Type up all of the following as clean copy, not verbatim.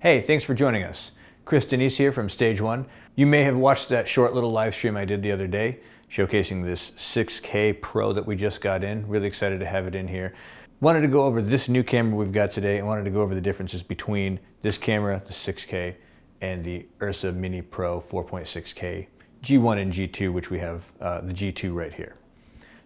Hey, thanks for joining us. Chris Denise here from Stage 1. You may have watched that short little live stream I did the other day showcasing this 6K Pro that we just got in. Really excited to have it in here. Wanted to go over this new camera we've got today and wanted to go over the differences between this camera, the 6K, and the Ursa Mini Pro 4.6K G1 and G2, which we have the G2 right here.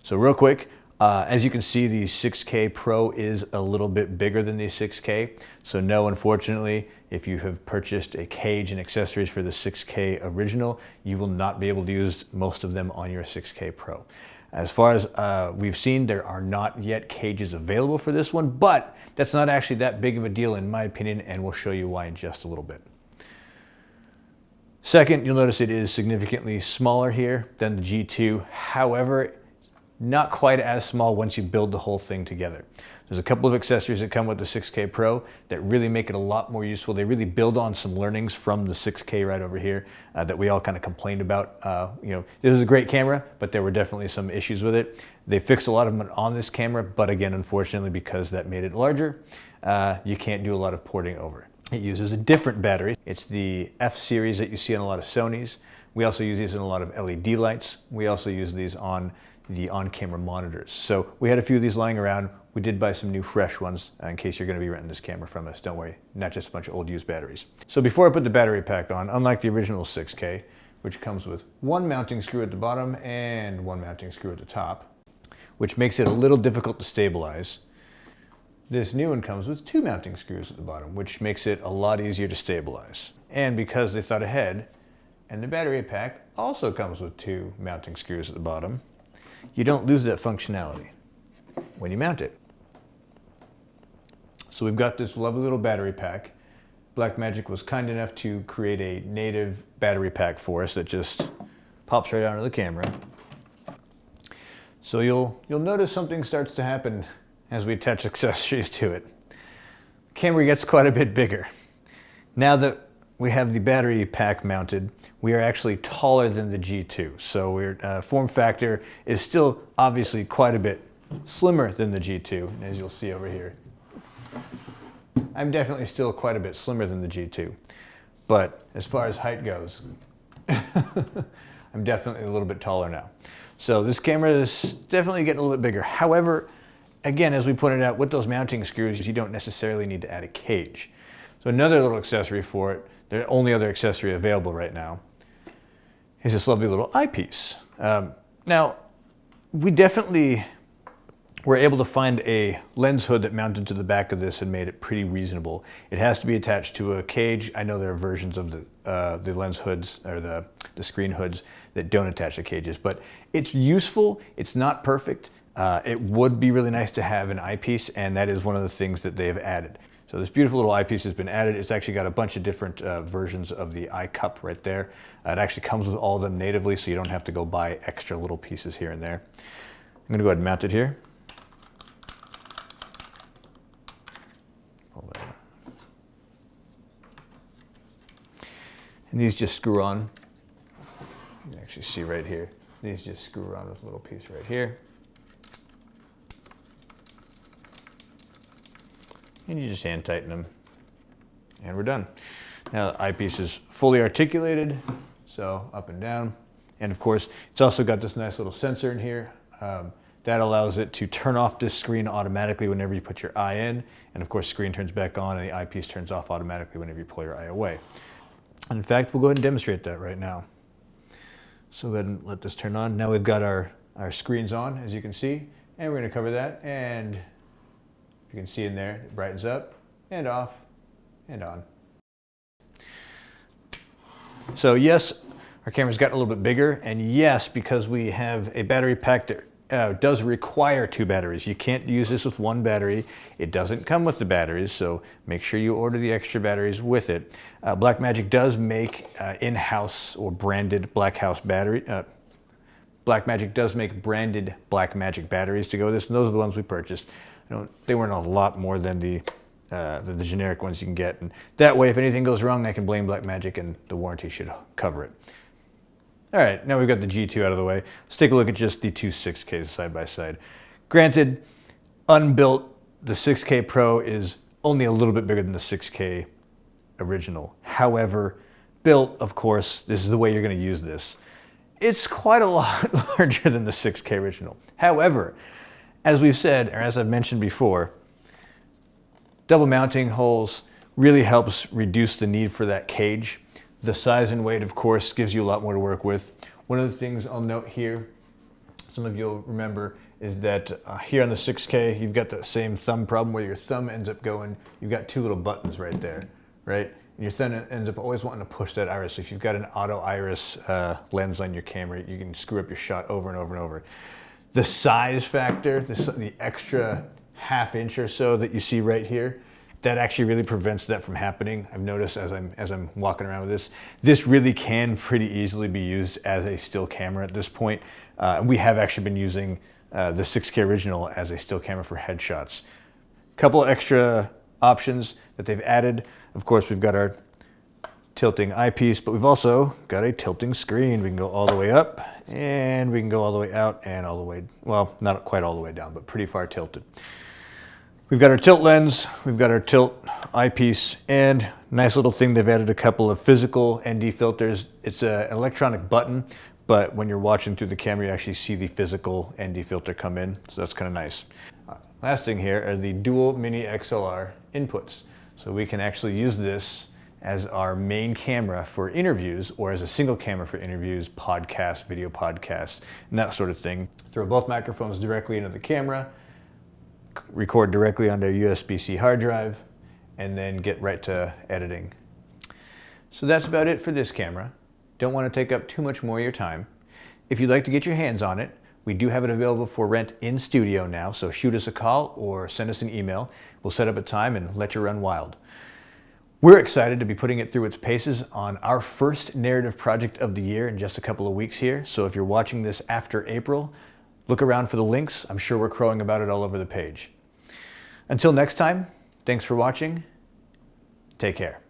So real quick, as you can see, the 6K Pro is a little bit bigger than the 6K. So no, unfortunately, if you have purchased a cage and accessories for the 6K original, you will not be able to use most of them on your 6K Pro. As far as we've seen, there are not yet cages available for this one, but that's not actually that big of a deal in my opinion, and we'll show you why in just a little bit. Second, you'll notice it is significantly smaller here than the G2. However, not quite as small once you build the whole thing together. There's a couple of accessories that come with the 6K Pro that really make it a lot more useful. They really build on some learnings from the 6K right over here that we all kind of complained about. This is a great camera, but there were definitely some issues with it. They fixed a lot of them on this camera, but again, unfortunately, because that made it larger, you can't do a lot of porting over. It uses a different battery. It's the F series that you see on a lot of Sonys. We also use these in a lot of LED lights. We also use these on the on-camera monitors. So we had a few of these lying around. We did buy some new fresh ones in case you're going to be renting this camera from us. Don't worry, not just a bunch of old used batteries. So before I put the battery pack on, unlike the original 6K, which comes with one mounting screw at the bottom and one mounting screw at the top, which makes it a little difficult to stabilize, this new one comes with two mounting screws at the bottom, which makes it a lot easier to stabilize. And because they thought ahead, and the battery pack also comes with two mounting screws at the bottom, you don't lose that functionality when you mount it. So we've got this lovely little battery pack. Blackmagic was kind enough to create a native battery pack for us that just pops right onto the camera. So you'll notice something starts to happen as we attach accessories to it. The camera gets quite a bit bigger. Now that we have the battery pack mounted, we are actually taller than the G2. So our form factor is still obviously quite a bit slimmer than the G2, as you'll see over here. I'm definitely still quite a bit slimmer than the G2. But as far as height goes, I'm definitely a little bit taller now. So this camera is definitely getting a little bit bigger. However, again, as we pointed out, with those mounting screws, you don't necessarily need to add a cage. So another little accessory for it, the only other accessory available right now, is this lovely little eyepiece. Now, we definitely were able to find a lens hood that mounted to the back of this and made it pretty reasonable. It has to be attached to a cage. I know there are versions of the lens hoods or the screen hoods that don't attach to cages, but it's useful. It's not perfect. It would be really nice to have an eyepiece, and that is one of the things that they've added. So this beautiful little eyepiece has been added. It's actually got a bunch of different versions of the Eyecup right there. It actually comes with all of them natively, so you don't have to go buy extra little pieces here and there. I'm gonna go ahead and mount it here. And these just screw on. You can actually see right here. These just screw on with a little piece right here. And you just hand tighten them, and we're done. Now the eyepiece is fully articulated, so up and down. And of course, it's also got this nice little sensor in here. That allows it to turn off this screen automatically whenever you put your eye in. And of course, screen turns back on and the eyepiece turns off automatically whenever you pull your eye away. And in fact, we'll go ahead and demonstrate that right now. So go ahead and let this turn on. Now we've got our screens on, as you can see, and we're gonna cover that. And you can see in there, it brightens up and off and on. So yes, our camera's gotten a little bit bigger, and yes, because we have a battery pack that does require two batteries. You can't use this with one battery. It doesn't come with the batteries, so make sure you order the extra batteries with it. Blackmagic does make in-house or branded Blackmagic does make branded Blackmagic batteries to go with this, and those are the ones we purchased. They weren't a lot more than the generic ones you can get. And that way, if anything goes wrong, I can blame Blackmagic and the warranty should cover it. All right, now we've got the G2 out of the way. Let's take a look at just the two 6Ks side by side. Granted, unbuilt, the 6K Pro is only a little bit bigger than the 6K original. However, built, of course, this is the way you're going to use this. It's quite a lot larger than the 6K original. However, as we've said, or as I've mentioned before, double mounting holes really helps reduce the need for that cage. The size and weight, of course, gives you a lot more to work with. One of the things I'll note here, some of you'll remember, is that here on the 6K, you've got the same thumb problem where your thumb ends up going, you've got two little buttons right there, right? And your thumb ends up always wanting to push that iris. So if you've got an auto iris lens on your camera, you can screw up your shot over and over and over. The size factor, the extra ½ inch or so that you see right here, that actually really prevents that from happening. I've noticed as I'm walking around with this, this really can pretty easily be used as a still camera at this point. We have actually been using the 6K original as a still camera for headshots. Couple extra options that they've added. Of course, we've got our tilting eyepiece, but we've also got a tilting screen. We can go all the way up and we can go all the way out and all the way, well, not quite all the way down, but pretty far tilted. We've got our tilt lens, we've got our tilt eyepiece, and nice little thing, they've added a couple of physical ND filters. It's an electronic button, but when you're watching through the camera, you actually see the physical ND filter come in, so that's kind of nice. Last thing here are the dual mini XLR inputs. So we can actually use this as our main camera for interviews, or as a single camera for interviews, podcasts, video podcasts, and that sort of thing. Throw both microphones directly into the camera, record directly onto a USB-C hard drive, and then get right to editing. So that's about it for this camera. Don't want to take up too much more of your time. If you'd like to get your hands on it, we do have it available for rent in studio now, so shoot us a call or send us an email. We'll set up a time and let you run wild. We're excited to be putting it through its paces on our first narrative project of the year in just a couple of weeks here. So if you're watching this after April, look around for the links. I'm sure we're crowing about it all over the page. Until next time, thanks for watching. Take care.